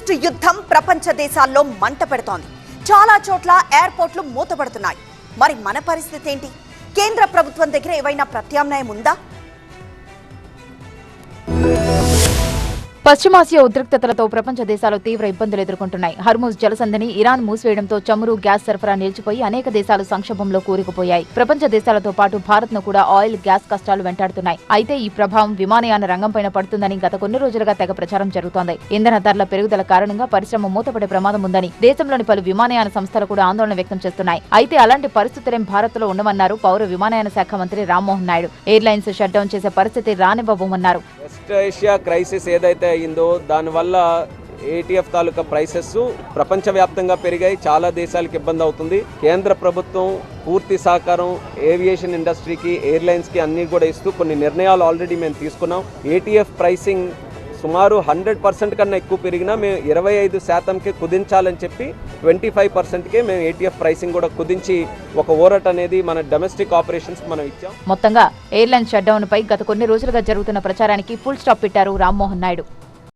Terrorist యుద్ధం ప్రపంచ దేశాల్లో మంట పెడుతోంది. చాలా చోట్ల ఎయిర్పోర్ట్లు మూతపడుతున్నాయి. మరి మన పరిస్థితి ఏంటి? కేంద్ర ప్రభుత్వం దగ్గర ఏవైనా ప్రత్యామ్నాయం ఉందా? పశ్చిమాసియా ఉద్రిక్తతలతో ప్రపంచ దేశాలు తీవ్ర ఇబ్బందులు ఎదుర్కొంటున్నాయి. హర్ముజ్ జలసంధిని ఇరాన్ మూసివేయడంతో చమురు, గ్యాస్ సరఫరా నిలిచిపోయి అనేక దేశాలు సంక్షోభంలో కూరుకుపోయాయి. ప్రపంచ దేశాలతో పాటు భారత్ ను కూడా ఆయిల్, గ్యాస్ కష్టాలు వెంటాడుతున్నాయి. అయితే ఈ ప్రభావం విమానయాన రంగంపైన పడుతుందని గత కొన్ని రోజులుగా తెగ ప్రచారం జరుగుతోంది. ఇంధన ధరల పెరుగుదల కారణంగా పరిశ్రమ మూతపడే ప్రమాదం ఉందని దేశంలోని పలు విమానయాన సంస్థలు కూడా ఆందోళన వ్యక్తం చేస్తున్నాయి. అయితే అలాంటి పరిస్థితులేం భారత్ లో ఉండమన్నారు పౌర విమానయాన శాఖ మంత్రి Rammohan Naidu. Airlines shut down చేసే పరిస్థితి రానివ్వబోమన్నారు. వెస్ట్ ఏషియా క్రైసిస్ ఏదైతే అయిందో దానివల్ల ఏటీఎఫ్ తాలూకా ప్రైసెస్ ప్రపంచవ్యాప్తంగా పెరిగాయి. చాలా దేశాలకు ఇబ్బంది అవుతుంది. కేంద్ర ప్రభుత్వం పూర్తి సహకారం ఏవియేషన్ ఇండస్ట్రీకి, ఎయిర్లైన్స్కి అన్ని కూడా ఇస్తూ కొన్ని నిర్ణయాలు ఆల్రెడీ మేము తీసుకున్నాం. ఏటీఎఫ్ ప్రైసింగ్ సుమారు 100% కన్నా ఎక్కువ పెరిగినా మేము 25%కి కుదించాలని చెప్పి 25%కే మేము ఏటీఎఫ్ ప్రైసింగ్ కూడా కుదించి ఒక ఓరట్ అనేది మన డొమెస్టిక్ ఆపరేషన్స్ మనం ఇచ్చాం. మొత్తంగా ఎయిర్లైన్ షట్ డౌన్ పై గత కొన్ని రోజులుగా జరుగుతున్న ప్రచారానికి ఫుల్ స్టాప్ పెట్టారు రామ్మోహన్ నాయుడు.